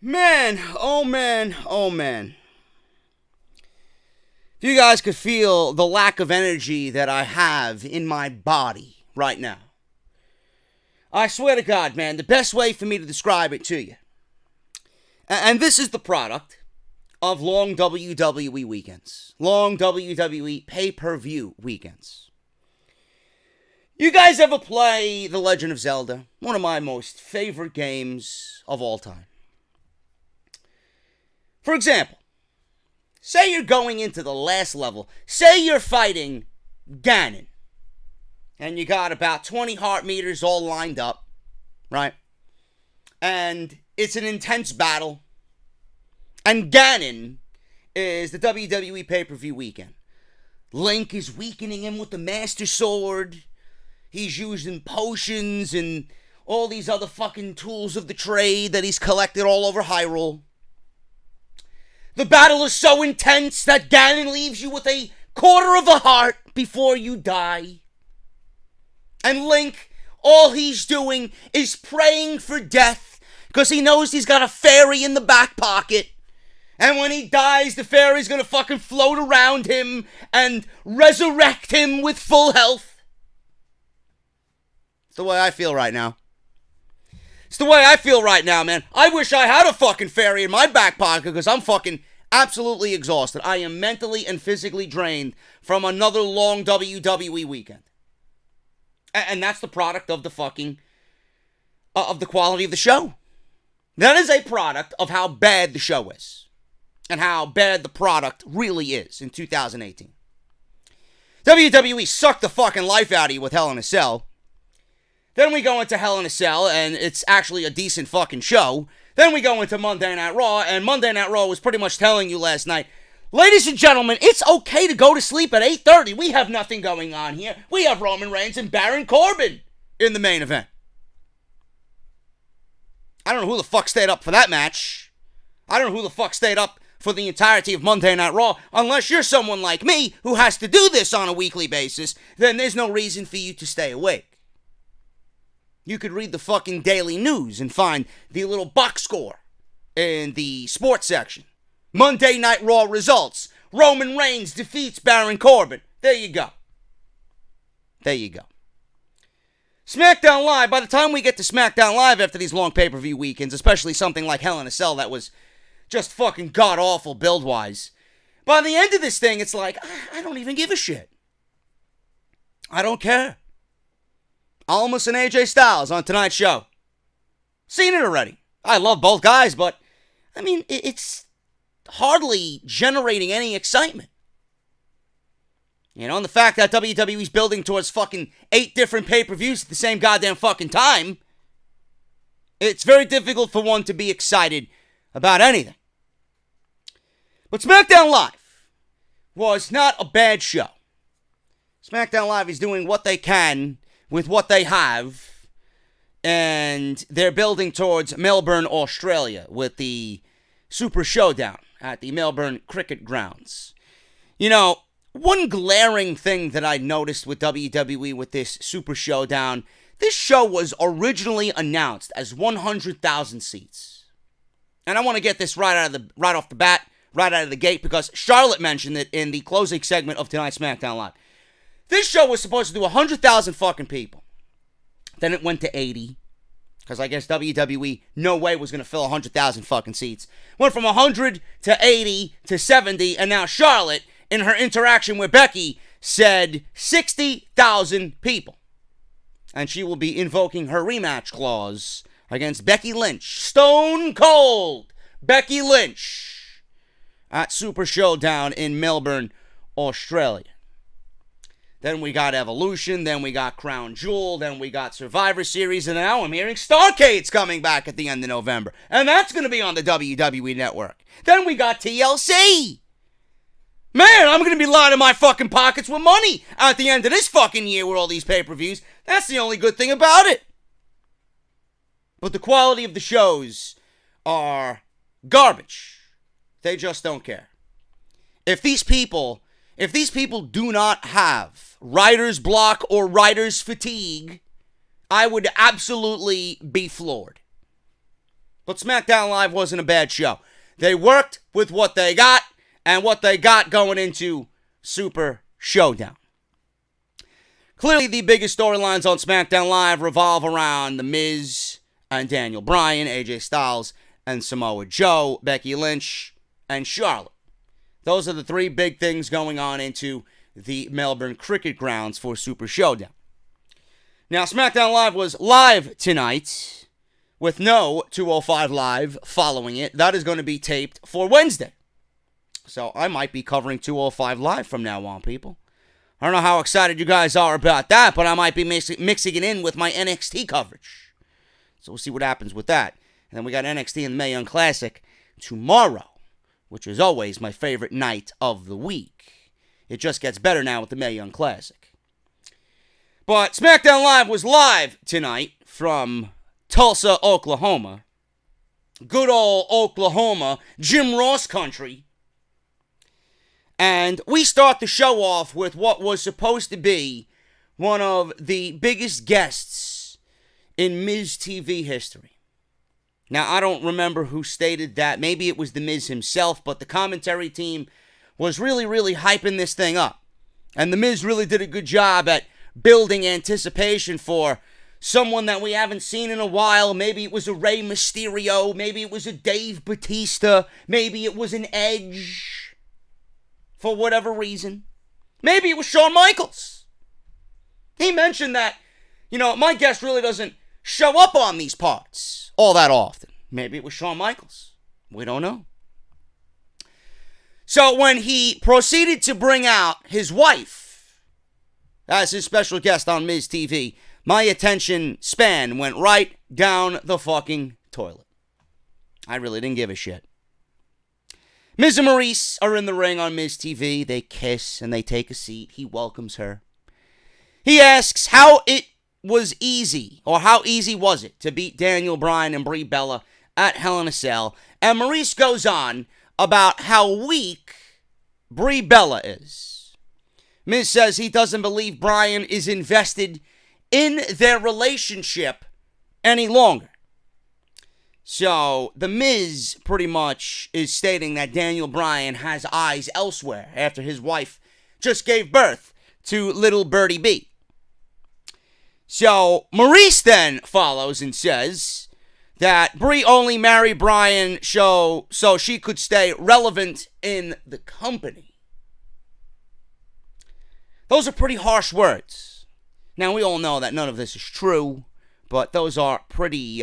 Man, oh man, oh man. If you guys could feel the lack of energy that I have in my body right now. I swear to God, man, the best way for me to describe it to you. And this is the product of long WWE weekends. Long WWE pay-per-view weekends. You guys ever play The Legend of Zelda? One of my most favorite games of all time. For example, say you're going into the last level. Say you're fighting Ganon. And you got about 20 heart meters all lined up, right? And it's an intense battle. And Ganon is the WWE pay-per-view weekend. Link is weakening him with the Master Sword. He's using potions and all these other fucking tools of the trade that he's collected all over Hyrule. The battle is so intense that Ganon leaves you with a quarter of a heart before you die. And Link, all he's doing is praying for death because he knows he's got a fairy in the back pocket. And when he dies, the fairy's gonna fucking float around him and resurrect him with full health. It's the way I feel right now. It's the way I feel right now, man. I wish I had a fucking fairy in my back pocket because I'm fucking absolutely exhausted. I am mentally and physically drained from another long WWE weekend. And that's the product of the fucking, of the quality of the show. That is a product of how bad the show is. And how bad the product really is in 2018. WWE sucked the fucking life out of you with Hell in a Cell. Then we go into Hell in a Cell, and it's actually a decent fucking show. Then we go into Monday Night Raw, and Monday Night Raw was pretty much telling you last night, ladies and gentlemen, it's okay to go to sleep at 8:30. We have nothing going on here. We have Roman Reigns and Baron Corbin in the main event. I don't know who the fuck stayed up for that match. I don't know who the fuck stayed up for the entirety of Monday Night Raw. Unless you're someone like me who has to do this on a weekly basis, then there's no reason for you to stay awake. You could read the fucking daily news and find the little box score in the sports section. Monday Night Raw results. Roman Reigns defeats Baron Corbin. There you go. There you go. SmackDown Live, by the time we get to SmackDown Live after these long pay-per-view weekends, especially something like Hell in a Cell that was just fucking god-awful build-wise, by the end of this thing, it's like, I don't even give a shit. I don't care. Almost and AJ Styles on tonight's show. Seen it already. I love both guys, but, I mean, it's hardly generating any excitement. You know, and the fact that WWE's building towards fucking 8 different pay-per-views at the same goddamn fucking time, it's very difficult for one to be excited about anything. But SmackDown Live was not a bad show. SmackDown Live is doing what they can with what they have, and they're building towards Melbourne, Australia, with the Super Showdown at the Melbourne Cricket Grounds. You know, one glaring thing that I noticed with WWE with this Super Showdown, this show was originally announced as 100,000 seats. And I want to get this right out of the gate, because Charlotte mentioned it in the closing segment of tonight's SmackDown Live. This show was supposed to do 100,000 fucking people. Then it went to 80. Because I guess WWE, no way was going to fill 100,000 fucking seats. Went from 100 to 80 to 70. And now Charlotte, in her interaction with Becky, said 60,000 people. And she will be invoking her rematch clause against Becky Lynch. Stone Cold Becky Lynch at Super Showdown in Melbourne, Australia. Then we got Evolution, then we got Crown Jewel, then we got Survivor Series, and now I'm hearing Starrcade's coming back at the end of November. And that's going to be on the WWE Network. Then we got TLC. Man, I'm going to be lining my fucking pockets with money at the end of this fucking year with all these pay-per-views. That's the only good thing about it. But the quality of the shows are garbage. They just don't care. If these people do not have writer's block or writer's fatigue, I would absolutely be floored. But SmackDown Live wasn't a bad show. They worked with what they got, and what they got going into Super Showdown. Clearly, the biggest storylines on SmackDown Live revolve around The Miz and Daniel Bryan, AJ Styles and Samoa Joe, Becky Lynch, and Charlotte. Those are the three big things going on into the Melbourne Cricket Grounds for Super Showdown. Now, SmackDown Live was live tonight with no 205 Live following it. That is going to be taped for Wednesday. So I might be covering 205 Live from now on, people. I don't know how excited you guys are about that, but I might be mixing it in with my NXT coverage. So we'll see what happens with that. And then we got NXT and the Mae Young Classic tomorrow, which is always my favorite night of the week. It just gets better now with the Mae Young Classic. But SmackDown Live was live tonight from Tulsa, Oklahoma. Good old Oklahoma, Jim Ross country. And we start the show off with what was supposed to be one of the biggest guests in Miz TV history. Now, I don't remember who stated that. Maybe it was the Miz himself, but the commentary team was really, really hyping this thing up. And the Miz really did a good job at building anticipation for someone that we haven't seen in a while. Maybe it was a Rey Mysterio. Maybe it was a Dave Bautista. Maybe it was an Edge. For whatever reason. Maybe it was Shawn Michaels. He mentioned that, my guest really doesn't show up on these parts all that often. Maybe it was Shawn Michaels. We don't know. So when he proceeded to bring out his wife as his special guest on Miz TV, my attention span went right down the fucking toilet. I really didn't give a shit. Miz and Maryse are in the ring on Miz TV. They kiss and they take a seat. He welcomes her. He asks how it was easy, or how easy was it to beat Daniel Bryan and Brie Bella at Hell in a Cell. And Maryse goes on about how weak Brie Bella is. Miz says he doesn't believe Bryan is invested in their relationship any longer. So, The Miz pretty much is stating that Daniel Bryan has eyes elsewhere after his wife just gave birth to little Birdie B. So, Maryse then follows and says that Brie only married Bryan so she could stay relevant in the company. Those are pretty harsh words. Now, we all know that none of this is true, but those are pretty,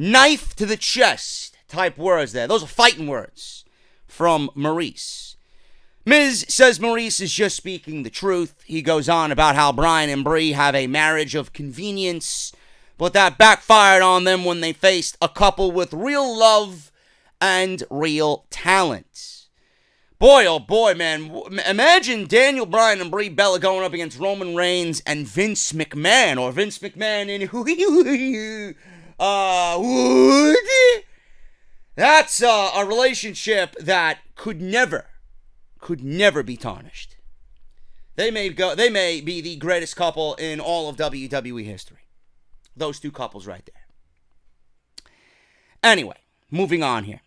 knife to the chest type words there. Those are fighting words from Maryse. Miz says Maryse is just speaking the truth. He goes on about how Bryan and Brie have a marriage of convenience, but that backfired on them when they faced a couple with real love and real talent. Boy, oh boy, man. Imagine Daniel Bryan and Brie Bella going up against Roman Reigns and Vince McMahon, or Vince McMahon and that's a relationship that could never be tarnished. They may be the greatest couple in all of WWE history. Those two couples right there. Anyway, moving on here.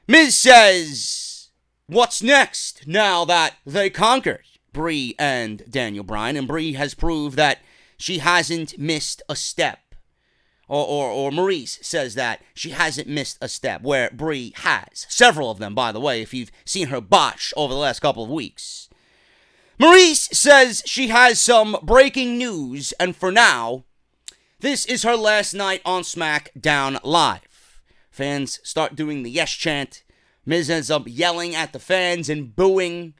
Miz says, what's next now that they conquered Brie and Daniel Bryan, and Brie has proved that she hasn't missed a step. Or Maryse says that she hasn't missed a step, where Brie has. Several of them, by the way, if you've seen her botch over the last couple of weeks. Maryse says she has some breaking news, and for now, this is her last night on SmackDown Live. Fans start doing the yes chant. Miz ends up yelling at the fans and booing.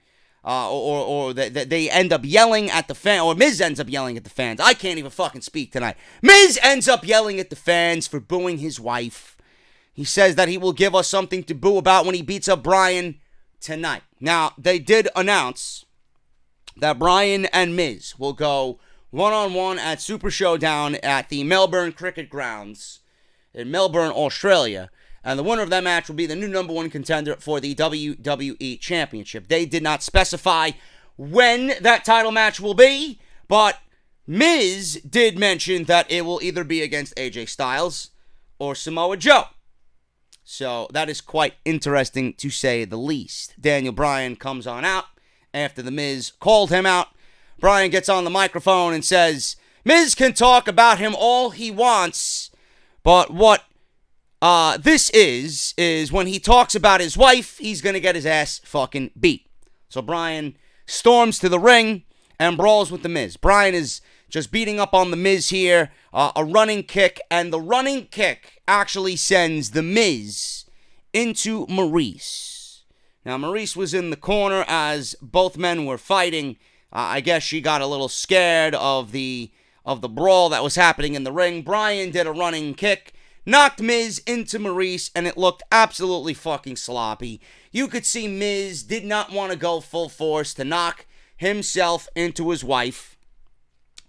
Or they end up yelling at the fan, or Miz ends up yelling at the fans. I can't even fucking speak tonight. Miz ends up yelling at the fans for booing his wife. He says that he will give us something to boo about when he beats up Bryan tonight. Now, they did announce that Bryan and Miz will go one-on-one at Super Showdown at the Melbourne Cricket Grounds in Melbourne, Australia. And the winner of that match will be the new number one contender for the WWE Championship. They did not specify when that title match will be, but Miz did mention that it will either be against AJ Styles or Samoa Joe. So that is quite interesting to say the least. Daniel Bryan comes on out after The Miz called him out. Bryan gets on the microphone and says, Miz can talk about him all he wants, but what this is when he talks about his wife, he's going to get his ass fucking beat. So Bryan storms to the ring and brawls with The Miz. Bryan is just beating up on The Miz here, a running kick, and the running kick actually sends The Miz into Maryse. Now, Maryse was in the corner as both men were fighting. I guess she got a little scared of the brawl that was happening in the ring. Bryan did a running kick, knocked Miz into Maryse, and it looked absolutely fucking sloppy. You could see Miz did not want to go full force to knock himself into his wife.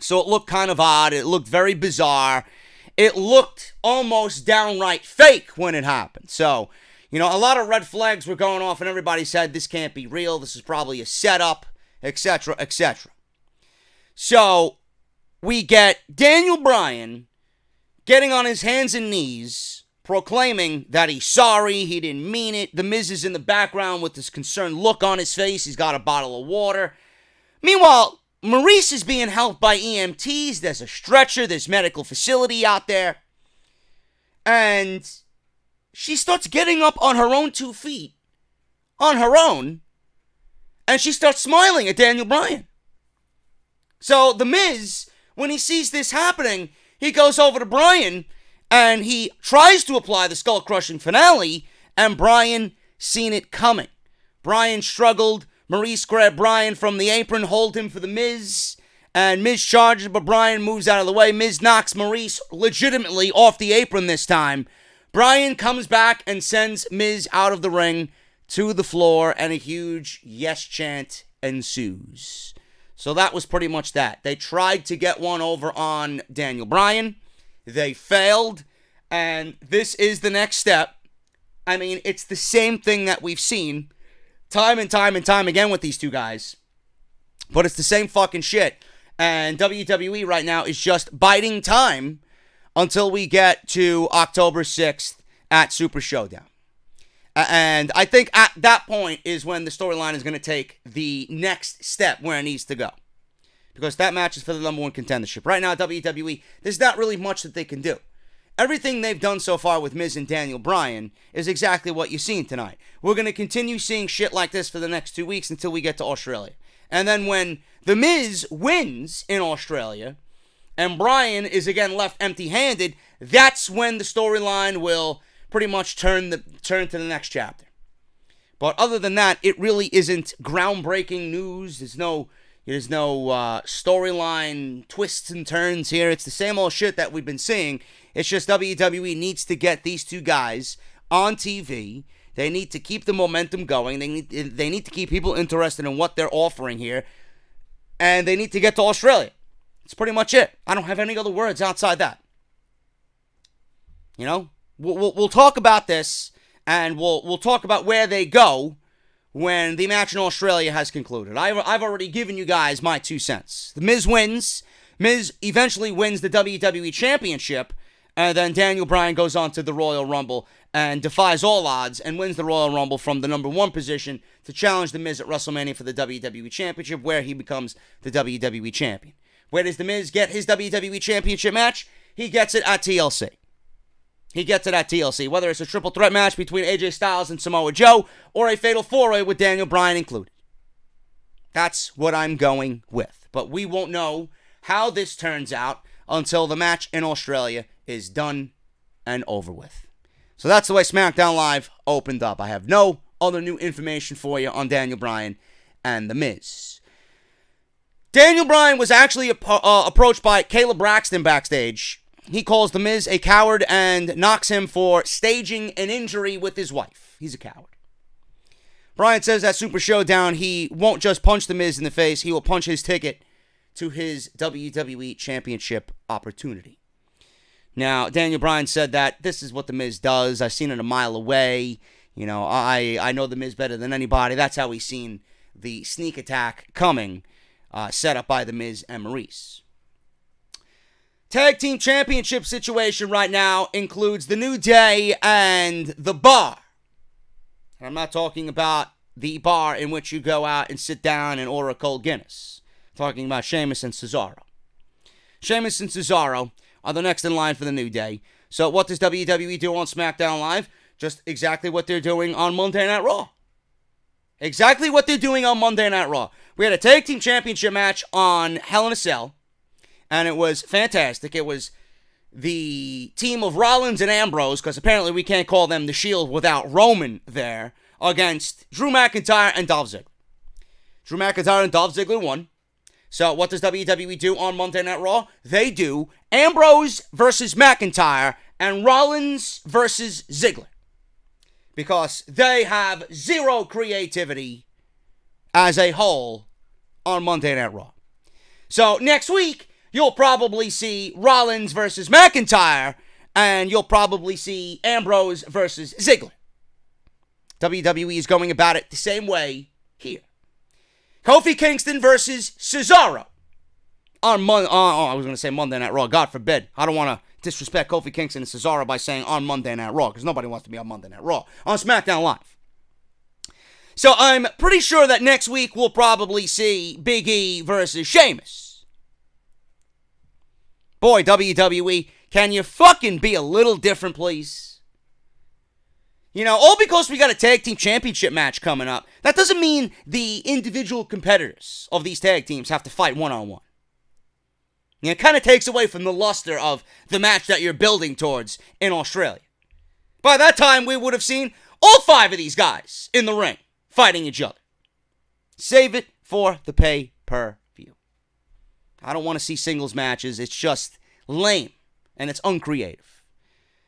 So it looked kind of odd. It looked very bizarre. It looked almost downright fake when it happened. So, a lot of red flags were going off, and everybody said this can't be real. This is probably a setup, etc., etc. So we get Daniel Bryan getting on his hands and knees, proclaiming that he's sorry, he didn't mean it. The Miz is in the background with this concerned look on his face. He's got a bottle of water. Meanwhile, Maryse is being helped by EMTs. There's a stretcher. There's medical facility out there. And she starts getting up on her own 2 feet, on her own, and she starts smiling at Daniel Bryan. So The Miz, when he sees this happening, he goes over to Bryan, and he tries to apply the skull-crushing finale, and Bryan seen it coming. Bryan struggled. Maryse grabbed Bryan from the apron, hold him for The Miz, and Miz charges, but Bryan moves out of the way. Miz knocks Maryse legitimately off the apron this time. Bryan comes back and sends Miz out of the ring to the floor, and a huge yes chant ensues. So that was pretty much that. They tried to get one over on Daniel Bryan. They failed, and this is the next step. I mean, it's the same thing that we've seen time and time and time again with these two guys. But it's the same fucking shit. And WWE right now is just biding time until we get to October 6th at Super Showdown. And I think at that point is when the storyline is going to take the next step where it needs to go. Because that match is for the number one contendership. Right now, WWE, there's not really much that they can do. Everything they've done so far with Miz and Daniel Bryan is exactly what you've seen tonight. We're going to continue seeing shit like this for the next 2 weeks until we get to Australia. And then when The Miz wins in Australia, and Bryan is again left empty-handed, that's when the storyline will pretty much turn to the next chapter. But other than that, it really isn't groundbreaking news. There's no storyline twists and turns here. It's the same old shit that we've been seeing. It's just WWE needs to get these two guys on TV. They need to keep the momentum going. They need to keep people interested in what they're offering here. And they need to get to Australia. That's pretty much it. I don't have any other words outside that. We'll talk about this, and we'll talk about where they go when the match in Australia has concluded. I've already given you guys my 2 cents. The Miz wins. Miz eventually wins the WWE Championship, and then Daniel Bryan goes on to the Royal Rumble and defies all odds and wins the Royal Rumble from the number 1 position to challenge The Miz at WrestleMania for the WWE Championship, where he becomes the WWE Champion. Where does The Miz get his WWE Championship match? He gets it at TLC. Whether it's a triple threat match between AJ Styles and Samoa Joe or a fatal 4-way with Daniel Bryan included. That's what I'm going with. But we won't know how this turns out until the match in Australia is done and over with. So that's the way SmackDown Live opened up. I have no other new information for you on Daniel Bryan and The Miz. Daniel Bryan was actually approached by Caleb Braxton backstage. He calls The Miz a coward and knocks him for staging an injury with his wife. He's a coward. Bryan says at Super Showdown he won't just punch The Miz in the face, he will punch his ticket to his WWE Championship opportunity. Now, Daniel Bryan said that this is what The Miz does. I've seen it a mile away. I know The Miz better than anybody. That's how he's seen the sneak attack coming, set up by The Miz and Maryse. Tag team championship situation right now includes the New Day and the Bar. And I'm not talking about the bar in which you go out and sit down and order a cold Guinness. I'm talking about Sheamus and Cesaro. Sheamus and Cesaro are the next in line for the New Day. So what does WWE do on SmackDown Live? Just exactly what they're doing on Monday Night Raw. Exactly what they're doing on Monday Night Raw. We had a tag team championship match on Hell in a Cell, and it was fantastic. It was the team of Rollins and Ambrose, because apparently we can't call them the Shield without Roman there, against Drew McIntyre and Dolph Ziggler. Drew McIntyre and Dolph Ziggler won. So what does WWE do on Monday Night Raw? They do Ambrose versus McIntyre and Rollins versus Ziggler. Because they have zero creativity as a whole on Monday Night Raw. So next week, you'll probably see Rollins versus McIntyre, and you'll probably see Ambrose versus Ziggler. WWE is going about it the same way here. Kofi Kingston versus Cesaro on I was going to say Monday Night Raw. God forbid. I don't want to disrespect Kofi Kingston and Cesaro by saying on Monday Night Raw, because nobody wants to be on Monday Night Raw. On SmackDown Live. So I'm pretty sure that next week we'll probably see Big E versus Sheamus. Boy, WWE, can you fucking be a little different, please? You know, all because we got a tag team championship match coming up. That doesn't mean the individual competitors of these tag teams have to fight one-on-one. You know, it kind of takes away from the luster of the match that you're building towards in Australia. By that time, we would have seen all 5 of these guys in the ring fighting each other. Save it for the pay-per-view. I don't want to see singles matches. It's just lame, and it's uncreative.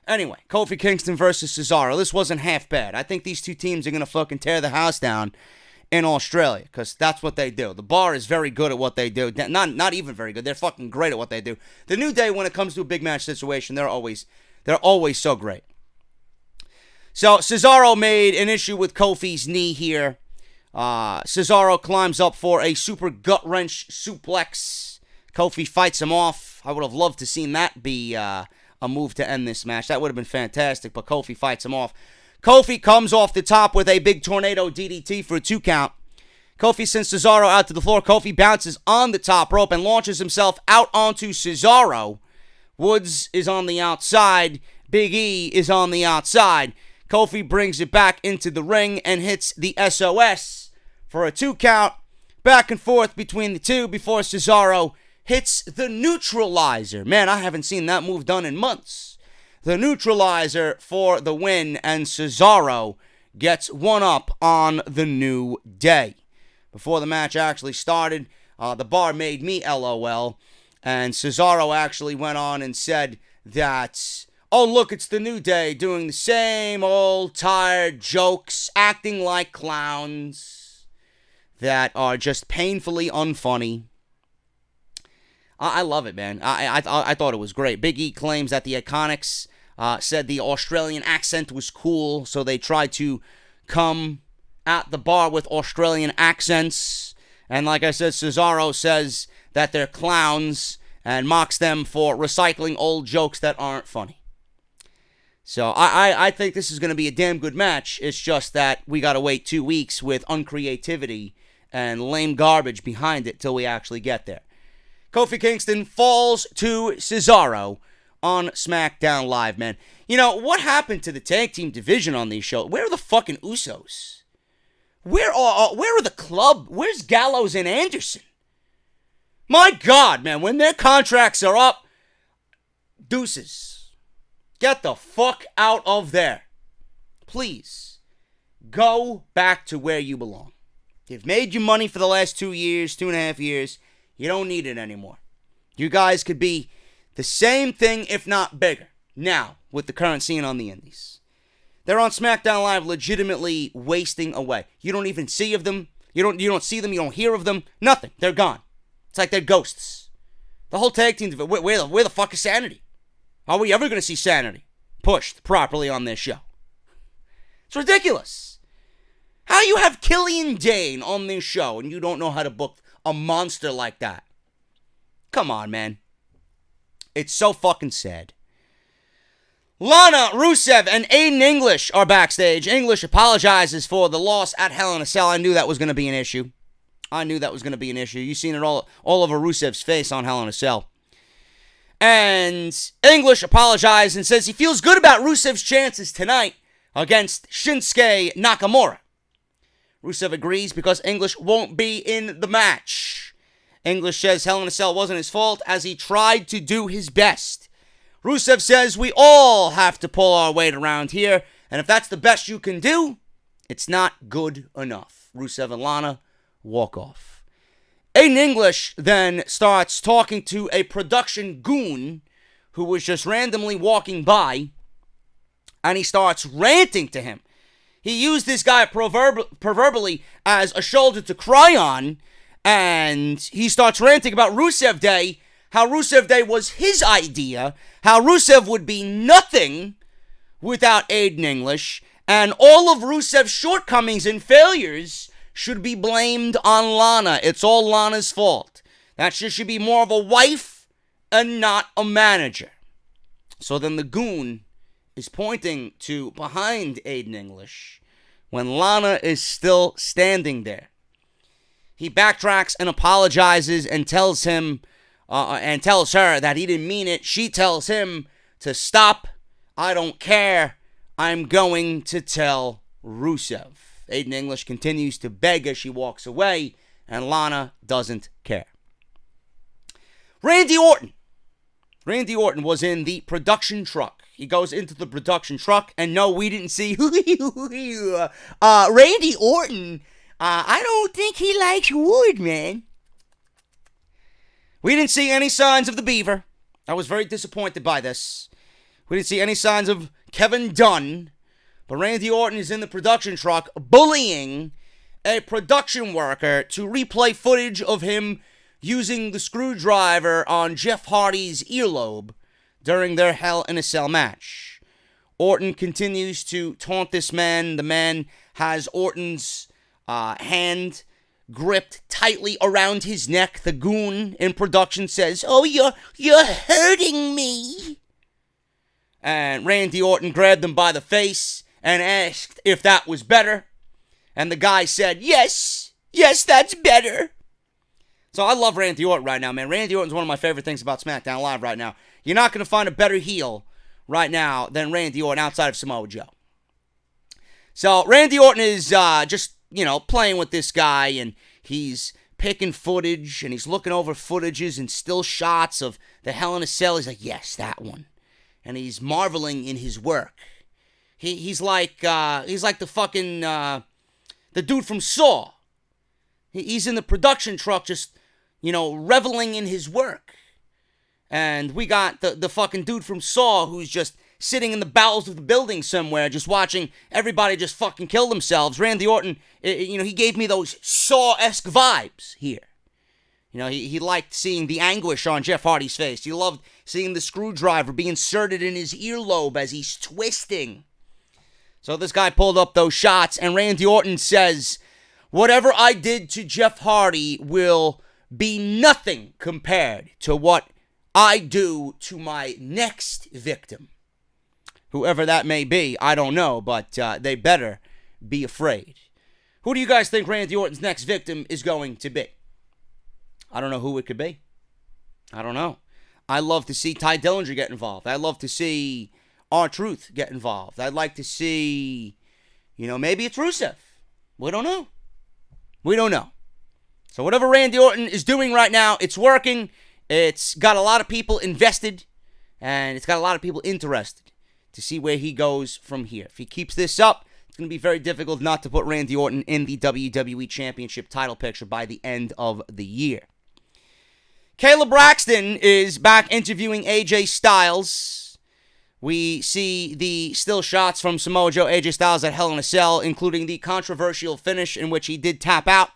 Anyway, Kofi Kingston versus Cesaro. This wasn't half bad. I think these two teams are going to fucking tear the house down in Australia, because that's what they do. The Bar is very good at what they do. Not even very good. They're fucking great at what they do. The New Day, when it comes to a big match situation, they're always so great. So Cesaro made an issue with Kofi's knee here. Cesaro climbs up for a super gut wrench suplex. Kofi fights him off. I would have loved to seen that be a move to end this match. That would have been fantastic, but Kofi fights him off. Kofi comes off the top with a big tornado DDT for a 2 count. Kofi sends Cesaro out to the floor. Kofi bounces on the top rope and launches himself out onto Cesaro. Woods is on the outside. Big E is on the outside. Kofi brings it back into the ring and hits the SOS for a 2 count. Back and forth between the two before Cesaro hits the neutralizer. Man, I haven't seen that move done in months. The neutralizer for the win, and Cesaro gets one up on the New Day. Before the match actually started, the Bar made me LOL, and Cesaro actually went on and said that, oh look, it's the New Day doing the same old tired jokes, acting like clowns that are just painfully unfunny. I love it, man. I thought it was great. Big E claims that the Iconics said the Australian accent was cool, so they tried to come at the Bar with Australian accents. And like I said, Cesaro says that they're clowns and mocks them for recycling old jokes that aren't funny. So I think this is going to be a damn good match. It's just that we got to wait 2 weeks with uncreativity and lame garbage behind it till we actually get there. Kofi Kingston falls to Cesaro on SmackDown Live, man. You know, what happened to the tag team division on these shows? Where are the fucking Usos? Where are the club? Where's Gallows and Anderson? My God, man, when their contracts are up, deuces. Get the fuck out of there. Please, go back to where you belong. You've made your money for the last 2 years, 2.5 years. You don't need it anymore. You guys could be the same thing, if not bigger, now with the current scene on the indies. They're on SmackDown Live legitimately wasting away. You don't even see of them. You don't see them. You don't hear of them. Nothing. They're gone. It's like they're ghosts. The whole tag team, where the fuck is Sanity? Are we ever going to see Sanity pushed properly on this show? It's ridiculous. How you have Killian Dane on this show and you don't know how to book a monster like that? Come on, man. It's so fucking sad. Lana, Rusev, and Aiden English are backstage. English apologizes for the loss at Hell in a Cell. I knew that was going to be an issue. You've seen it all over Rusev's face on Hell in a Cell. And English apologized and says he feels good about Rusev's chances tonight against Shinsuke Nakamura. Rusev agrees because English won't be in the match. English says Hell in a Cell wasn't his fault as he tried to do his best. Rusev says we all have to pull our weight around here, and if that's the best you can do, it's not good enough. Rusev and Lana walk off. Aiden English then starts talking to a production goon who was just randomly walking by, and he starts ranting to him. He used this guy proverbially as a shoulder to cry on, and he starts ranting about Rusev Day, how Rusev Day was his idea, how Rusev would be nothing without Aiden English, and all of Rusev's shortcomings and failures should be blamed on Lana. It's all Lana's fault. That she should be more of a wife and not a manager. So then the goon is pointing to behind Aiden English when Lana is still standing there. He backtracks and apologizes and tells her that he didn't mean it. She tells him to stop. I don't care. I'm going to tell Rusev. Aiden English continues to beg as she walks away, and Lana doesn't care. Randy Orton was in the production truck. He goes into the production truck, and no, we didn't see Randy Orton. I don't think he likes wood, man. We didn't see any signs of the Beaver. I was very disappointed by this. We didn't see any signs of Kevin Dunn. But Randy Orton is in the production truck bullying a production worker to replay footage of him using the screwdriver on Jeff Hardy's earlobe during their Hell in a Cell match. Orton continues to taunt this man. The man has Orton's hand gripped tightly around his neck. The goon in production says, "Oh, you're hurting me." And Randy Orton grabbed him by the face and asked if that was better. And the guy said, yes, that's better. So I love Randy Orton right now, man. Randy Orton's one of my favorite things about SmackDown Live right now. You're not going to find a better heel right now than Randy Orton outside of Samoa Joe. So Randy Orton is just, playing with this guy, and he's picking footage, and he's looking over footages and still shots of the Hell in a Cell. He's like, yes, that one. And he's marveling in his work. He's like the fucking, the dude from Saw. He's in the production truck just, reveling in his work. And we got the fucking dude from Saw who's just sitting in the bowels of the building somewhere just watching everybody just fucking kill themselves. Randy Orton, he gave me those Saw-esque vibes here. He liked seeing the anguish on Jeff Hardy's face. He loved seeing the screwdriver be inserted in his earlobe as he's twisting. So this guy pulled up those shots, and Randy Orton says, whatever I did to Jeff Hardy will be nothing compared to what I do to my next victim. Whoever that may be, I don't know, but they better be afraid. Who do you guys think Randy Orton's next victim is going to be? I don't know who it could be. I don't know. I love to see Ty Dillinger get involved. I love to see R-Truth get involved. I'd like to see, maybe it's Rusev. We don't know. So whatever Randy Orton is doing right now, it's working. It's got a lot of people invested, and it's got a lot of people interested to see where he goes from here. If he keeps this up, it's going to be very difficult not to put Randy Orton in the WWE Championship title picture by the end of the year. Kayla Braxton is back interviewing AJ Styles. We see the still shots from Samoa Joe, AJ Styles at Hell in a Cell, including the controversial finish in which he did tap out.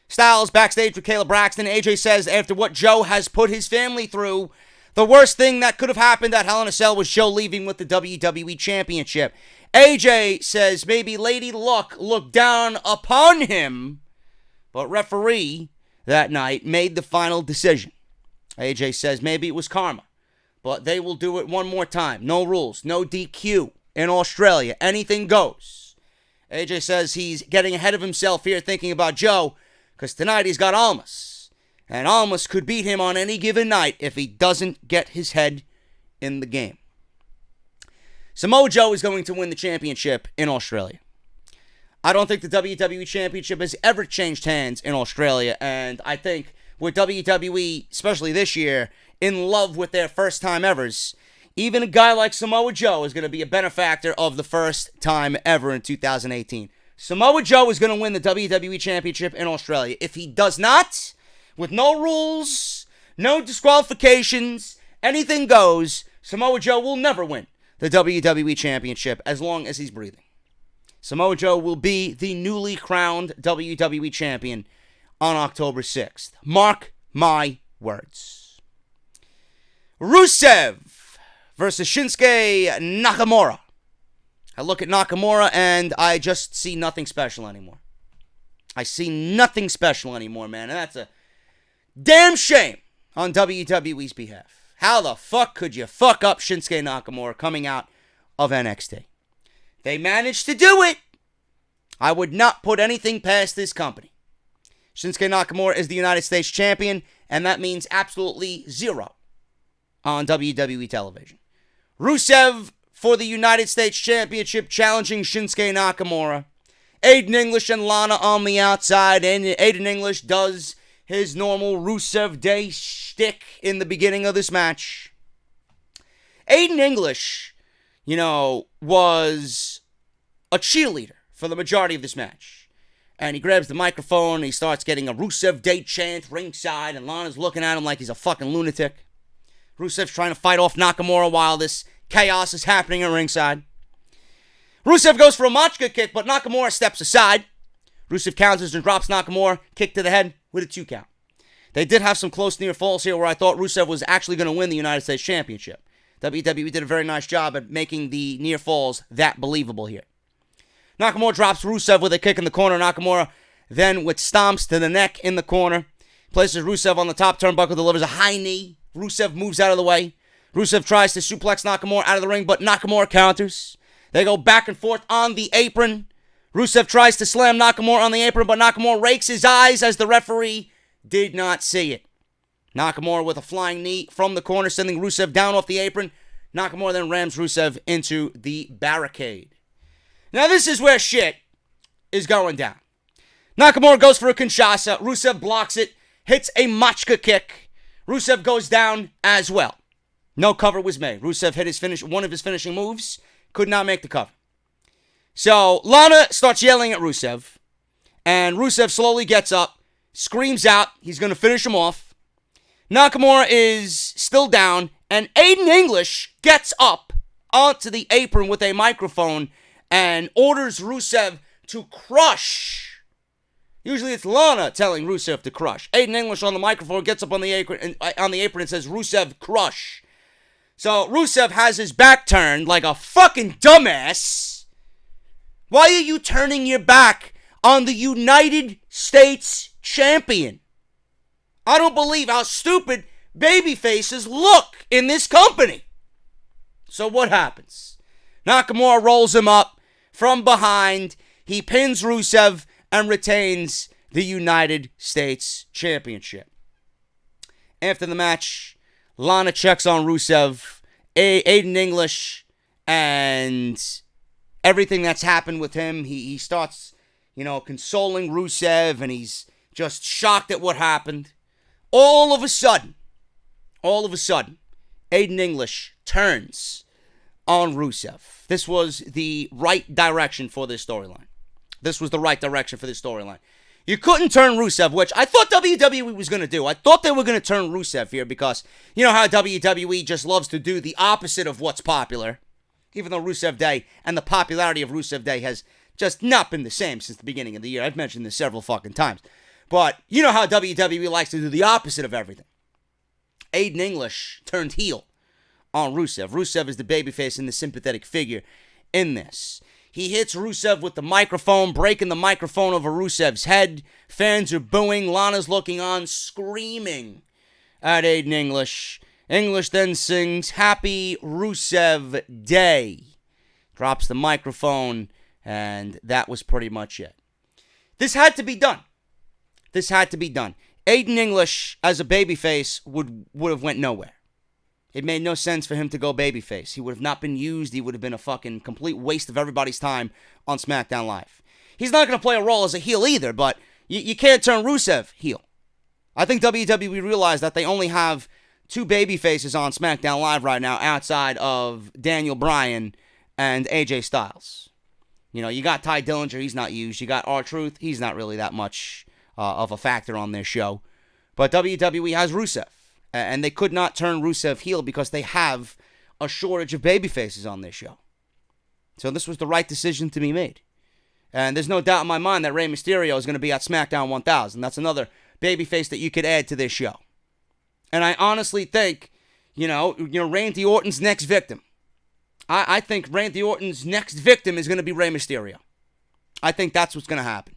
Styles backstage with Kayla Braxton. AJ says after what Joe has put his family through, the worst thing that could have happened at Hell in a Cell was Joe leaving with the WWE Championship. AJ says maybe Lady Luck looked down upon him, but referee that night made the final decision. AJ says maybe it was karma. but they will do it one more time. No rules, no DQ in Australia. Anything goes. AJ says he's getting ahead of himself here thinking about Joe because tonight he's got Almas. And Almas could beat him on any given night if he doesn't get his head in the game. Samoa Joe is going to win the championship in Australia. I don't think the WWE Championship has ever changed hands in Australia, and I think with WWE, especially this year, in love with their first time evers, even a guy like Samoa Joe is going to be a benefactor of the first time ever in 2018. Samoa Joe is going to win the WWE Championship in Australia. If he does not, with no rules, no disqualifications, anything goes, Samoa Joe will never win the WWE Championship as long as he's breathing. Samoa Joe will be the newly crowned WWE Champion on October 6th. Mark my words. Rusev versus Shinsuke Nakamura. I look at Nakamura and I just see nothing special anymore. I see nothing special anymore, man. And that's a damn shame on WWE's behalf. How the fuck could you fuck up Shinsuke Nakamura coming out of NXT? They managed to do it. I would not put anything past this company. Shinsuke Nakamura is the United States Champion, and that means absolutely zero on WWE television. Rusev for the United States Championship challenging Shinsuke Nakamura. Aiden English and Lana on the outside, and Aiden English does his normal Rusev Day shtick in the beginning of this match. Aiden English, was a cheerleader for the majority of this match. And he grabs the microphone and he starts getting a Rusev Day chant ringside, and Lana's looking at him like he's a fucking lunatic. Rusev's trying to fight off Nakamura while this chaos is happening at ringside. Rusev goes for a Machka kick, but Nakamura steps aside. Rusev counters and drops Nakamura, kick to the head with a 2 count. They did have some close near falls here where I thought Rusev was actually going to win the United States Championship. WWE did a very nice job at making the near falls that believable here. Nakamura drops Rusev with a kick in the corner. Nakamura then with stomps to the neck in the corner. Places Rusev on the top turnbuckle, delivers a high knee. Rusev moves out of the way. Rusev tries to suplex Nakamura out of the ring, but Nakamura counters. They go back and forth on the apron. Rusev tries to slam Nakamura on the apron, but Nakamura rakes his eyes as the referee did not see it. Nakamura with a flying knee from the corner, sending Rusev down off the apron. Nakamura then rams Rusev into the barricade. Now this is where shit is going down. Nakamura goes for a Kinshasa. Rusev blocks it, hits a Machka kick. Rusev goes down as well. No cover was made. Rusev hit one of his finishing moves, could not make the cover. So Lana starts yelling at Rusev, and Rusev slowly gets up, screams out he's going to finish him off. Nakamura is still down, and Aiden English gets up onto the apron with a microphone and orders Rusev to crush. Usually it's Lana telling Rusev to crush. Aiden English on the microphone gets up on the apron and says, Rusev, crush. So Rusev has his back turned like a fucking dumbass. Why are you turning your back on the United States Champion? I don't believe how stupid baby faces look in this company. So what happens? Nakamura rolls him up from behind. He pins Rusev and retains the United States Championship. After the match, Lana checks on Rusev, Aiden English, and everything that's happened with him. He starts, consoling Rusev, and he's just shocked at what happened. All of a sudden, Aiden English turns on Rusev. This was the right direction for this storyline. You couldn't turn Rusev, which I thought WWE was going to do. I thought they were going to turn Rusev here because you know how WWE just loves to do the opposite of what's popular. Even though Rusev Day and the popularity of Rusev Day has just not been the same since the beginning of the year. I've mentioned this several fucking times. But you know how WWE likes to do the opposite of everything. Aiden English turned heel on Rusev. Rusev is the babyface and the sympathetic figure in this. He hits Rusev with the microphone, breaking the microphone over Rusev's head. Fans are booing. Lana's looking on, screaming at Aiden English. English then sings Happy Rusev Day. Drops the microphone, and that was pretty much it. This had to be done. Aiden English, as a babyface, would have went nowhere. It made no sense for him to go babyface. He would have not been used. He would have been a fucking complete waste of everybody's time on SmackDown Live. He's not going to play a role as a heel either, but you can't turn Rusev heel. I think WWE realized that they only have 2 babyfaces on SmackDown Live right now outside of Daniel Bryan and AJ Styles. You know, you got Ty Dillinger, he's not used. You got R-Truth, he's not really that much of a factor on their show. But WWE has Rusev, and they could not turn Rusev heel because they have a shortage of babyfaces on their show. So this was the right decision to be made. And there's no doubt in my mind that Rey Mysterio is going to be at SmackDown 1000. That's another babyface that you could add to this show. And I honestly think, Randy Orton's next victim. I think Randy Orton's next victim is going to be Rey Mysterio. I think that's what's going to happen.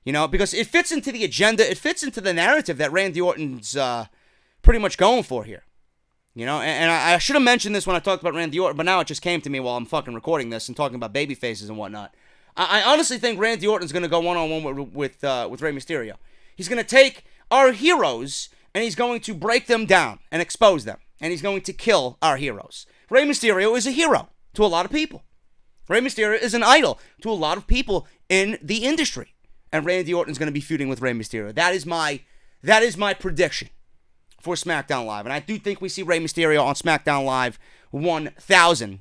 Because it fits into the agenda. It fits into the narrative that Randy Orton's pretty much going for here. And I should have mentioned this when I talked about Randy Orton, but now it just came to me while I'm fucking recording this and talking about babyfaces and whatnot. I honestly think Randy Orton's going to go one-on-one with Rey Mysterio. He's going to take our heroes and he's going to break them down and expose them. And he's going to kill our heroes. Rey Mysterio is a hero to a lot of people. Rey Mysterio is an idol to a lot of people in the industry. And Randy Orton's going to be feuding with Rey Mysterio. That is my prediction for SmackDown Live. And I do think we see Rey Mysterio on SmackDown Live 1000.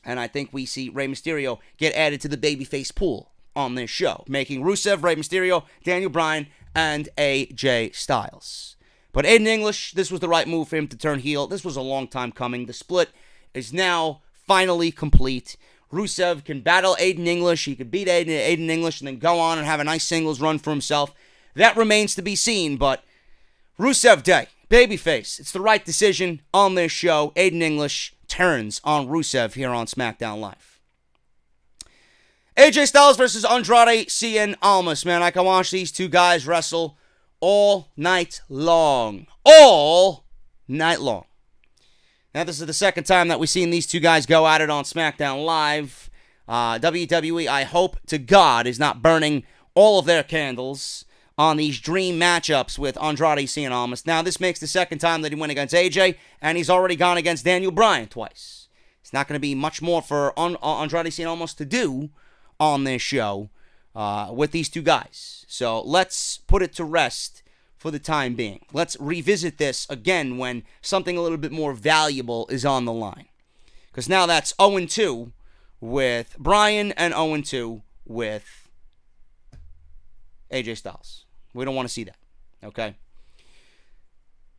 And I think we see Rey Mysterio get added to the babyface pool on this show, making Rusev, Rey Mysterio, Daniel Bryan, and AJ Styles. But Aiden English, this was the right move for him to turn heel. This was a long time coming. The split is now finally complete. Rusev can battle Aiden English. He could beat Aiden English and then go on and have a nice singles run for himself. That remains to be seen, but Rusev Day, babyface. It's the right decision on this show. Aiden English turns on Rusev here on SmackDown Live. AJ Styles versus Andrade Cien Almas. Man, I can watch these two guys wrestle all night long. All night long. Now, this is the second time that we've seen these two guys go at it on SmackDown Live. WWE, I hope to God, is not burning all of their candles on these dream matchups with Andrade Cien Almas. Now, this makes the second time that he went against AJ, and he's already gone against Daniel Bryan twice. It's not going to be much more for Andrade Cien Almas to do on this show with these two guys. So let's put it to rest for the time being. Let's revisit this again when something a little bit more valuable is on the line. Because now that's 0-2 with Bryan and 0-2 with AJ Styles. We don't want to see that. Okay?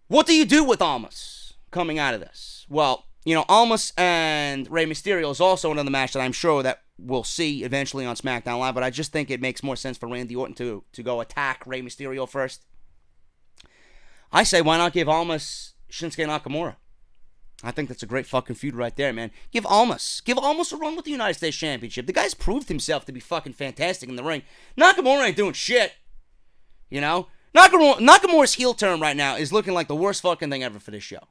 What do you do with Almas coming out of this? Well, Almas and Rey Mysterio is also another match that I'm sure that we'll see eventually on SmackDown Live, but I just think it makes more sense for Randy Orton to go attack Rey Mysterio first. I say, why not give Almas Shinsuke Nakamura? I think that's a great fucking feud right there, man. Give Almas a run with the United States Championship. The guy's proved himself to be fucking fantastic in the ring. Nakamura ain't doing shit. Nakamura's heel turn right now is looking like the worst fucking thing ever for this show.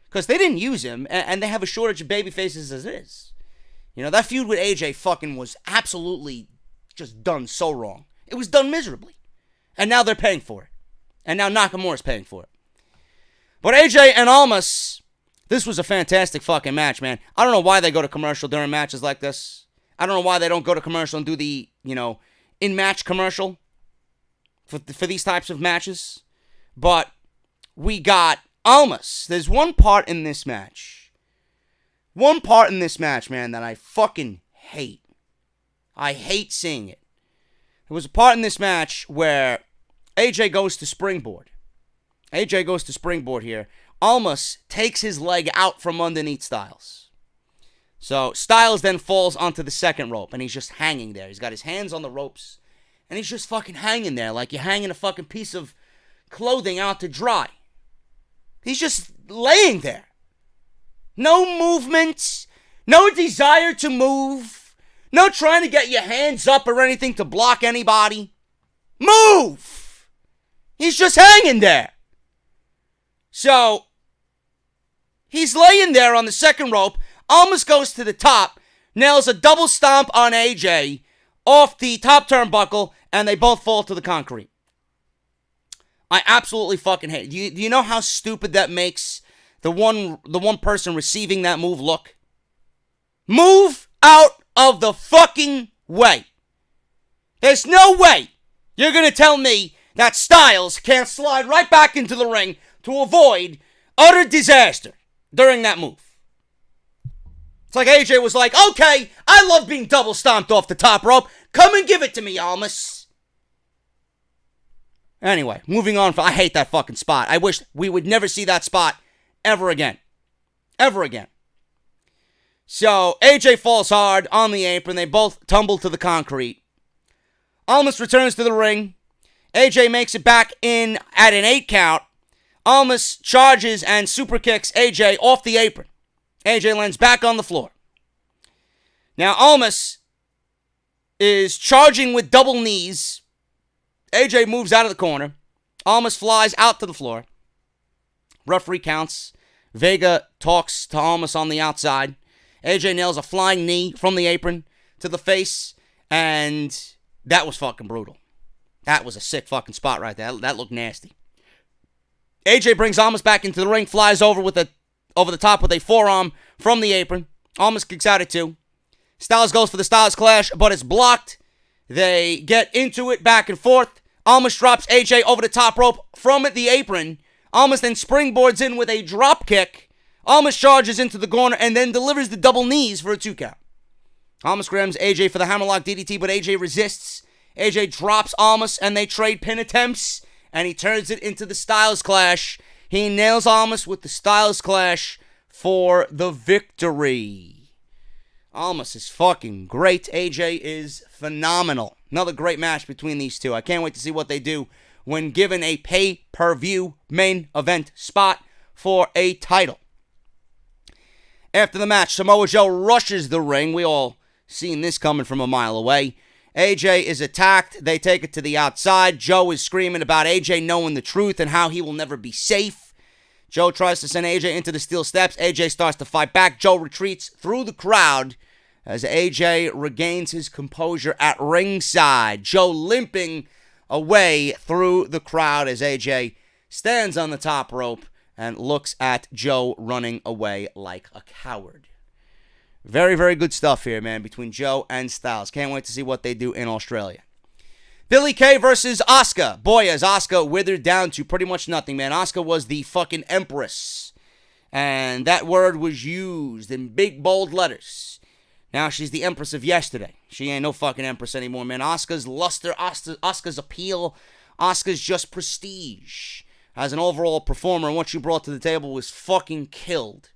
Because they didn't use him, and they have a shortage of baby faces as is. That feud with AJ fucking was absolutely just done so wrong. It was done miserably. And now they're paying for it. And now Nakamura's paying for it. But AJ and Almas, this was a fantastic fucking match, man. I don't know why they go to commercial during matches like this. I don't know why they don't go to commercial and do the, in-match commercial for these types of matches. But we got Almas. There's one part in this match. Man, that I fucking hate. I hate seeing it. There was a part in this match where AJ goes to springboard. Here. Almas takes his leg out from underneath Styles. So Styles then falls onto the second rope, and he's just hanging there. He's got his hands on the ropes, and he's just fucking hanging there like you're hanging a fucking piece of clothing out to dry. He's just laying there. No movement, no desire to move, no trying to get your hands up or anything to block anybody. Move! He's just hanging there. So, He's laying there on the second rope. Almas goes to the top, nails a double stomp on AJ off the top turnbuckle, and they both fall to the concrete. I absolutely fucking hate it. Do you know how stupid that makes the one person receiving that move look? Move out of the fucking way. There's no way you're going to tell me that Styles can't slide right back into the ring to avoid utter disaster during that move. It's like AJ was like, okay, I love being double stomped off the top rope. Come and give it to me, Almas. Anyway, moving on. I hate that fucking spot. I wish we would never see that spot ever again. Ever again. So, AJ falls hard on the apron. They both tumble to the concrete. Almas returns to the ring. AJ makes it back in at an 8 count. Almas charges and super kicks AJ off the apron. AJ lands back on the floor. Now, Almas is charging with double knees. AJ moves out of the corner. Almas flies out to the floor. Referee counts. Vega talks to Almas on the outside. AJ nails a flying knee from the apron to the face. And that was fucking brutal. That was a sick fucking spot right there. That looked nasty. AJ brings Almas back into the ring. Flies over the top with a forearm from the apron. Almas kicks out at 2. Styles goes for the Styles Clash, but it's blocked. They get into it back and forth. Almas drops AJ over the top rope from the apron. Almas then springboards in with a drop kick. Almas charges into the corner and then delivers the double knees for a 2 count. Almas grabs AJ for the hammerlock DDT, but AJ resists. AJ drops Almas and they trade pin attempts, and he turns it into the Styles Clash. He nails Almas with the Styles Clash for the victory. Almas is fucking great. AJ is phenomenal. Another great match between these two. I can't wait to see what they do when given a pay-per-view main event spot for a title. After the match, Samoa Joe rushes the ring. We all seen this coming from a mile away. AJ is attacked. They take it to the outside. Joe is screaming about AJ knowing the truth and how he will never be safe. Joe tries to send AJ into the steel steps. AJ starts to fight back. Joe retreats through the crowd as AJ regains his composure at ringside. Joe limping away through the crowd as AJ stands on the top rope and looks at Joe running away like a coward. Very, very good stuff here, man, between Joe and Styles. Can't wait to see what they do in Australia. Billie Kay versus Asuka. Boy, as Asuka withered down to pretty much nothing, man. Asuka was the fucking empress. And that word was used in big, bold letters. Now she's the empress of yesterday. She ain't no fucking empress anymore, man. Asuka's luster, Asuka's appeal, Asuka's just prestige as an overall performer, and what she brought to the table was fucking killed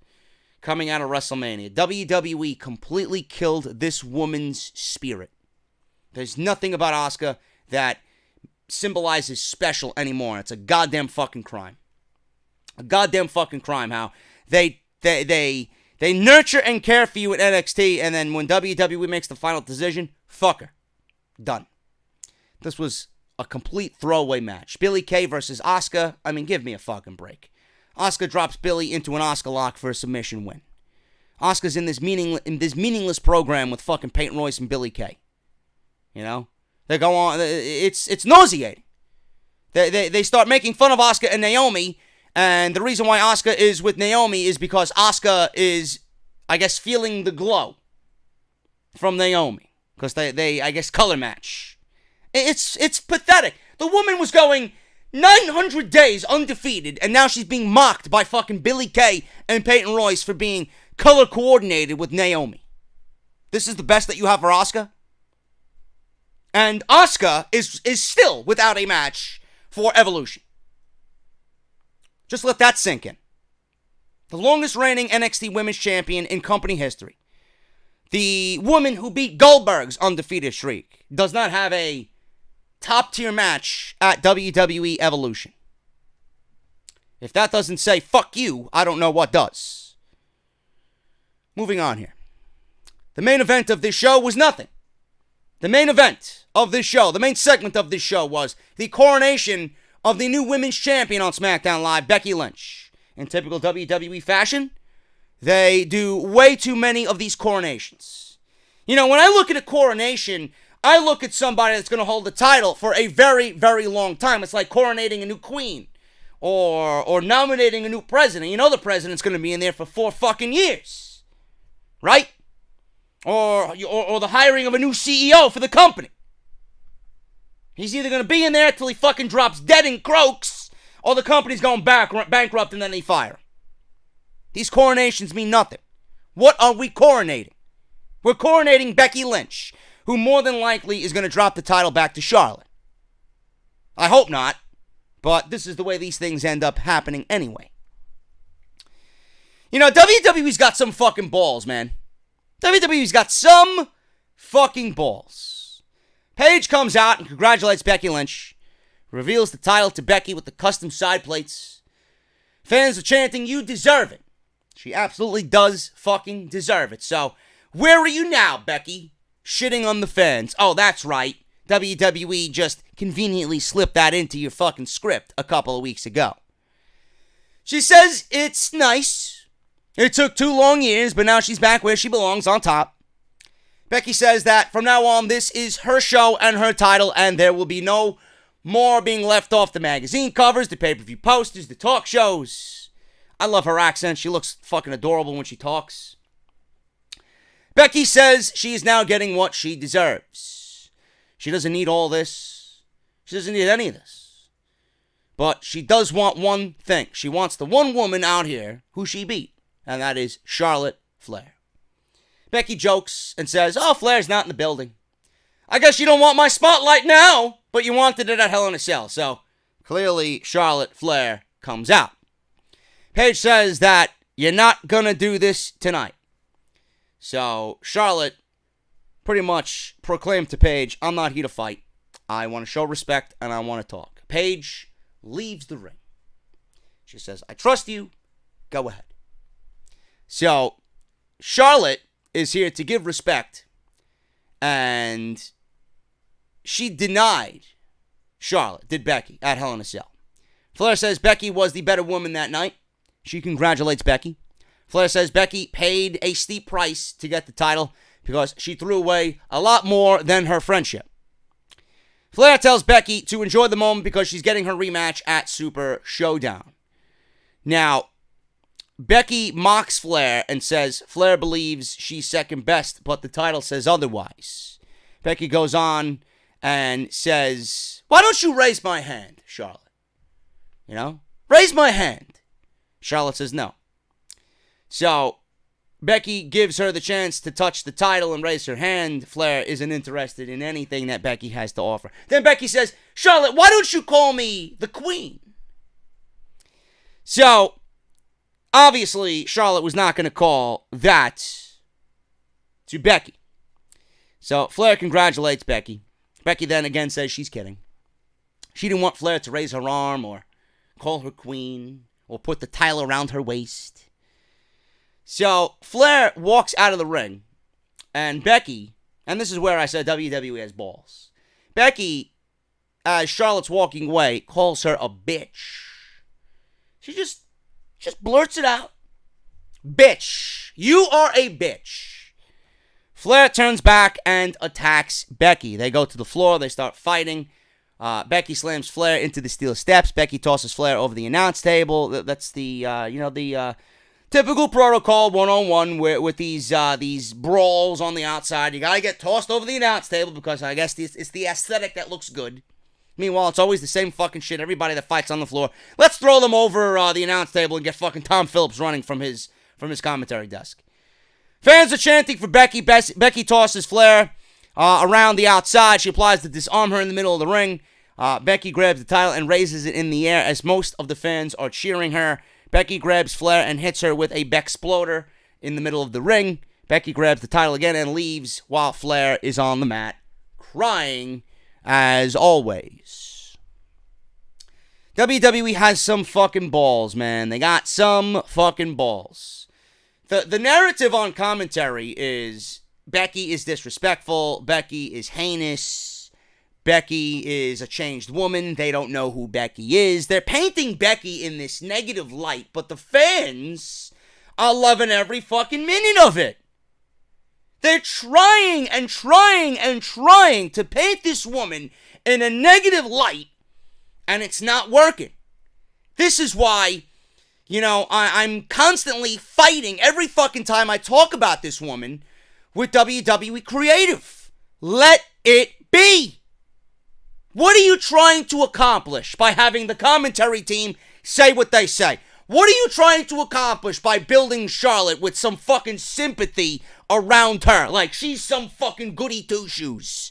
coming out of WrestleMania. WWE completely killed this woman's spirit. There's nothing about Asuka that symbolizes special anymore. It's a goddamn fucking crime. A goddamn fucking crime how they nurture and care for you at NXT, and then when WWE makes the final decision, fuck her. Done. This was a complete throwaway match. Billie Kay versus Asuka. I mean, give me a fucking break. Asuka drops Billie into an Asuka lock for a submission win. Asuka's in this meaningless program with fucking Peyton Royce and Billie Kay. You know? They go on. It's nauseating. They start making fun of Asuka and Naomi, and the reason why Asuka is with Naomi is because Asuka is, I guess, feeling the glow from Naomi. Because they I guess, color match. It's pathetic. The woman was going 900 days undefeated, and now she's being mocked by fucking Billie Kay and Peyton Royce for being color coordinated with Naomi. This is the best that you have for Asuka? And Asuka is still without a match for Evolution. Just let that sink in. The longest reigning NXT Women's Champion in company history. The woman who beat Goldberg's undefeated streak does not have a top-tier match at WWE Evolution. If that doesn't say fuck you, I don't know what does. Moving on here. The main event of this show was nothing. The main event of this show, the main segment of this show was the coronation of the new women's champion on SmackDown Live, Becky Lynch. In typical WWE fashion, They do way too many of these coronations. You know, when I look at a coronation, I look at somebody that's going to hold the title for a very, very long time. It's like coronating a new queen or nominating a new president. You know the president's going to be in there for 4 fucking years, right? Or the hiring of a new CEO for the company. He's either going to be in there till he fucking drops dead and croaks, or the company's going bankrupt and then they fire. These coronations mean nothing. What are we coronating? We're coronating Becky Lynch, who more than likely is going to drop the title back to Charlotte. I hope not, but this is the way these things end up happening anyway. You know, WWE's got some fucking balls, man. WWE's got some fucking balls. Paige comes out and congratulates Becky Lynch, reveals the title to Becky with the custom side plates. Fans are chanting, "You deserve it." She absolutely does fucking deserve it. So, where are you now, Becky? Shitting on the fans. Oh, that's right. WWE just conveniently slipped that into your fucking script a couple of weeks ago. She says it's nice. It took 2 long years, but now she's back where she belongs, on top. Becky says that from now on, this is her show and her title, and there will be no more being left off the magazine covers, the pay-per-view posters, the talk shows. I love her accent. She looks fucking adorable when she talks. Becky says she is now getting what she deserves. She doesn't need all this. She doesn't need any of this. But she does want one thing. She wants the one woman out here who she beat, and that is Charlotte Flair. Becky jokes and says, "Oh, Flair's not in the building. I guess you don't want my spotlight now, but you wanted it at Hell in a Cell." So, clearly, Charlotte Flair comes out. Paige says that you're not going to do this tonight. So, Charlotte pretty much proclaimed to Paige, "I'm not here to fight. I want to show respect and I want to talk." Paige leaves the ring. She says, "I trust you. Go ahead." So, Charlotte is here to give respect, and she denied Charlotte, did Becky, at Hell in a Cell. Flair says Becky was the better woman that night. She congratulates Becky. Flair says Becky paid a steep price to get the title because she threw away a lot more than her friendship. Flair tells Becky to enjoy the moment because she's getting her rematch at Super Showdown. Now, Becky mocks Flair and says Flair believes she's second best, but the title says otherwise. Becky goes on and says, "Why don't you raise my hand, Charlotte? You know, raise my hand." Charlotte says no. So, Becky gives her the chance to touch the title and raise her hand. Flair isn't interested in anything that Becky has to offer. Then Becky says, "Charlotte, why don't you call me the Queen?" So, obviously, Charlotte was not going to call that to Becky. So, Flair congratulates Becky. Becky then again says she's kidding. She didn't want Flair to raise her arm or call her queen or put the title around her waist. So, Flair walks out of the ring, and Becky, and this is where I said WWE has balls. Becky, as Charlotte's walking away, calls her a bitch. She just blurts it out. "Bitch. You are a bitch." Flair turns back and attacks Becky. They go to the floor. They start fighting. Becky slams Flair into the steel steps. Becky tosses Flair over the announce table. That's the typical protocol 101 with these brawls on the outside. You gotta get tossed over the announce table because I guess it's the aesthetic that looks good. Meanwhile, it's always the same fucking shit. Everybody that fights on the floor, let's throw them over the announce table and get fucking Tom Phillips running from his commentary desk. Fans are chanting for Becky. Becky tosses Flair around the outside. She applies to disarm her in the middle of the ring. Becky grabs the title and raises it in the air as most of the fans are cheering her. Becky grabs Flair and hits her with a Bexploder in the middle of the ring. Becky grabs the title again and leaves while Flair is on the mat, crying as always. WWE has some fucking balls, man. They got some fucking balls. The narrative on commentary is Becky is disrespectful, Becky is heinous, Becky is a changed woman, they don't know who Becky is. They're painting Becky in this negative light, but the fans are loving every fucking minute of it. They're trying and trying and trying to paint this woman in a negative light, and it's not working. This is why, I'm constantly fighting every fucking time I talk about this woman with WWE Creative. Let it be. What are you trying to accomplish by having the commentary team say what they say? What are you trying to accomplish by building Charlotte with some fucking sympathy around her? Like she's some fucking goody two-shoes.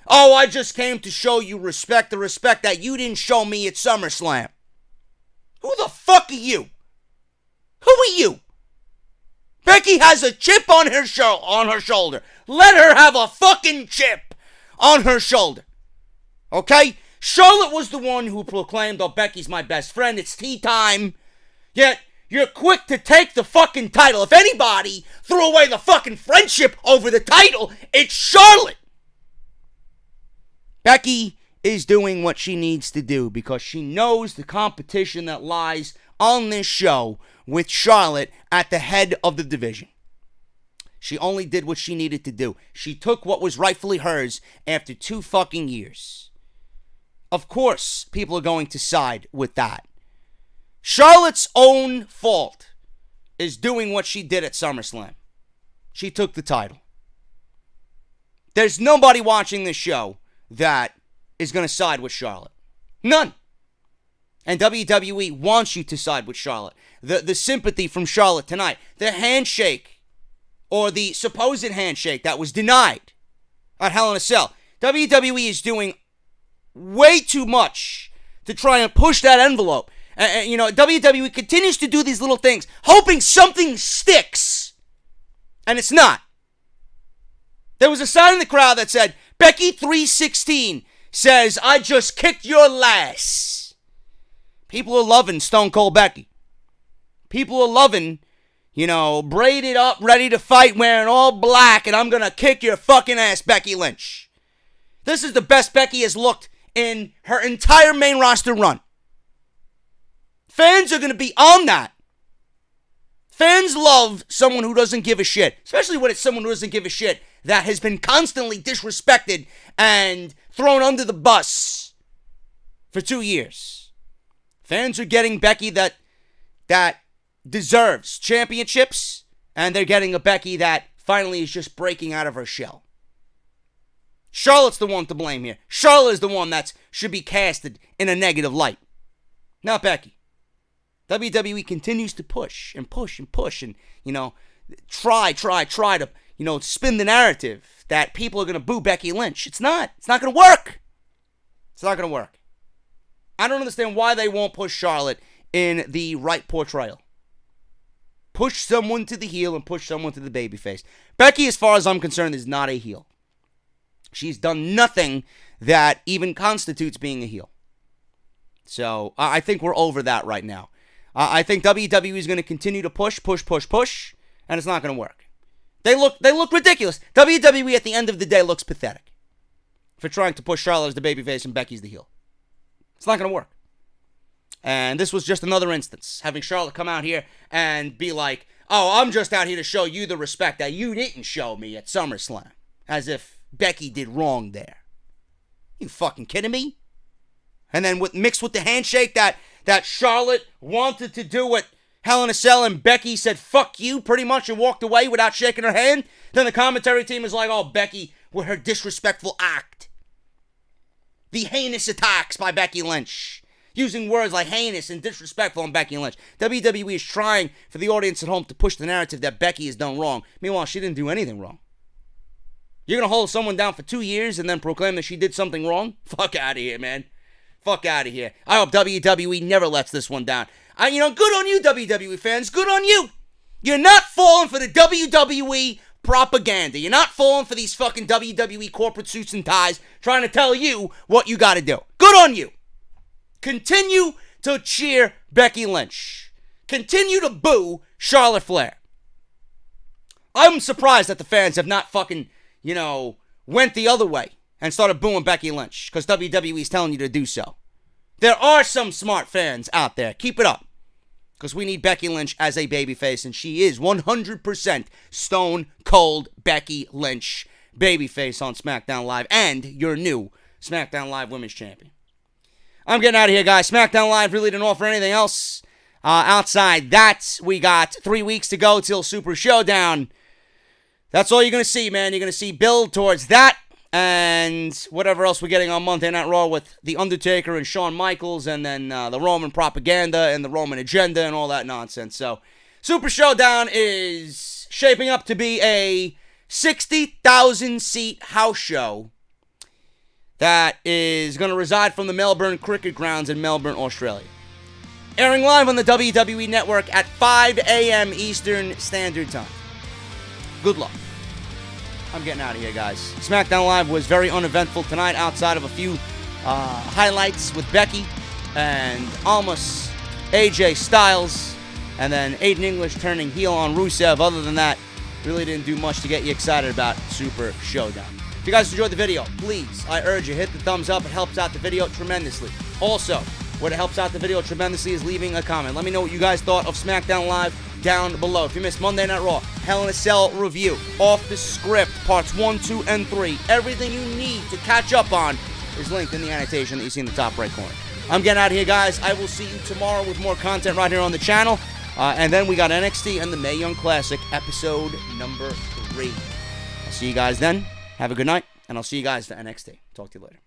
Oh, I just came to show you respect, the respect that you didn't show me at SummerSlam. Who the fuck are you? Who are you? Becky has a chip on her shoulder. Let her have a fucking chip on her shoulder. Okay? Charlotte was the one who proclaimed, oh, Becky's my best friend. It's tea time. Yet, you're quick to take the fucking title. If anybody threw away the fucking friendship over the title, it's Charlotte. Becky is doing what she needs to do because she knows the competition that lies on this show with Charlotte at the head of the division. She only did what she needed to do. She took what was rightfully hers after 2 fucking years. Of course, people are going to side with that. Charlotte's own fault is doing what she did at SummerSlam. She took the title. There's nobody watching this show that is going to side with Charlotte. None. And WWE wants you to side with Charlotte. The sympathy from Charlotte tonight. The handshake, or the supposed handshake that was denied at Hell in a Cell. WWE is doing way too much to try and push that envelope. WWE continues to do these little things, hoping something sticks. And it's not. There was a sign in the crowd that said, Becky 316 says, I just kicked your lass. People are loving Stone Cold Becky. People are loving, braided up, ready to fight, wearing all black, and I'm going to kick your fucking ass, Becky Lynch. This is the best Becky has looked in her entire main roster run. Fans are going to be on that. Fans love someone who doesn't give a shit, especially when it's someone who doesn't give a shit that has been constantly disrespected and thrown under the bus for 2 years. Fans are getting Becky that deserves championships, and they're getting a Becky that finally is just breaking out of her shell. Charlotte's the one to blame here. Charlotte is the one that should be casted in a negative light, not Becky. WWE continues to push and push and push and, try to, spin the narrative that people are going to boo Becky Lynch. It's not. It's not going to work. It's not going to work. I don't understand why they won't push Charlotte in the right portrayal. Push someone to the heel and push someone to the babyface. Becky, as far as I'm concerned, is not a heel. She's done nothing that even constitutes being a heel. So I think we're over that right now. I think WWE is going to continue to push, and it's not going to work. They look ridiculous. WWE at the end of the day looks pathetic for trying to push Charlotte as the babyface and Becky's the heel. It's not going to work. And this was just another instance, having Charlotte come out here and be like, oh, I'm just out here to show you the respect that you didn't show me at SummerSlam. As if Becky did wrong there. You fucking kidding me? And then mixed with the handshake that Charlotte wanted to do at Hell in a Cell, and Becky said, fuck you, pretty much, and walked away without shaking her hand. Then the commentary team is like, oh, Becky, with her disrespectful act. The heinous attacks by Becky Lynch. Using words like heinous and disrespectful on Becky Lynch. WWE is trying for the audience at home to push the narrative that Becky has done wrong. Meanwhile, she didn't do anything wrong. You're going to hold someone down for 2 years and then proclaim that she did something wrong? Fuck out of here, man. Fuck out of here. I hope WWE never lets this one down. Good on you, WWE fans. Good on you. You're not falling for the WWE propaganda. You're not falling for these fucking WWE corporate suits and ties trying to tell you what you got to do. Good on you. Continue to cheer Becky Lynch. Continue to boo Charlotte Flair. I'm surprised that the fans have not fucking, went the other way and started booing Becky Lynch because WWE is telling you to do so. There are some smart fans out there. Keep it up. Because we need Becky Lynch as a babyface, and she is 100% Stone Cold Becky Lynch, babyface on SmackDown Live, and your new SmackDown Live Women's Champion. I'm getting out of here, guys. SmackDown Live really didn't offer anything else. Outside that, we got 3 weeks to go till Super Showdown. That's all you're going to see, man. You're going to see build towards that and whatever else we're getting on Monday Night Raw with The Undertaker and Shawn Michaels, and then the Roman propaganda and the Roman agenda and all that nonsense. So, Super Showdown is shaping up to be a 60,000-seat house show that is going to reside from the Melbourne Cricket Grounds in Melbourne, Australia. Airing live on the WWE Network at 5 a.m. Eastern Standard Time. Good luck. I'm getting out of here, guys. SmackDown Live was very uneventful tonight outside of a few highlights with Becky and Almas, AJ Styles, and then Aiden English turning heel on Rusev. Other than that, really didn't do much to get you excited about Super Showdown. If you guys enjoyed the video, please, I urge you, hit the thumbs up. It helps out the video tremendously. Also, what helps out the video tremendously is leaving a comment. Let me know what you guys thought of SmackDown Live down below. If you missed Monday Night Raw, Hell in a Cell review, Off the Script, parts 1, 2, and 3, everything you need to catch up on is linked in the annotation that you see in the top right corner. I'm getting out of here, guys. I will see you tomorrow with more content right here on the channel. And then we got NXT and the Mae Young Classic, episode number 3. I'll see you guys then. Have a good night, and I'll see you guys for NXT. Talk to you later.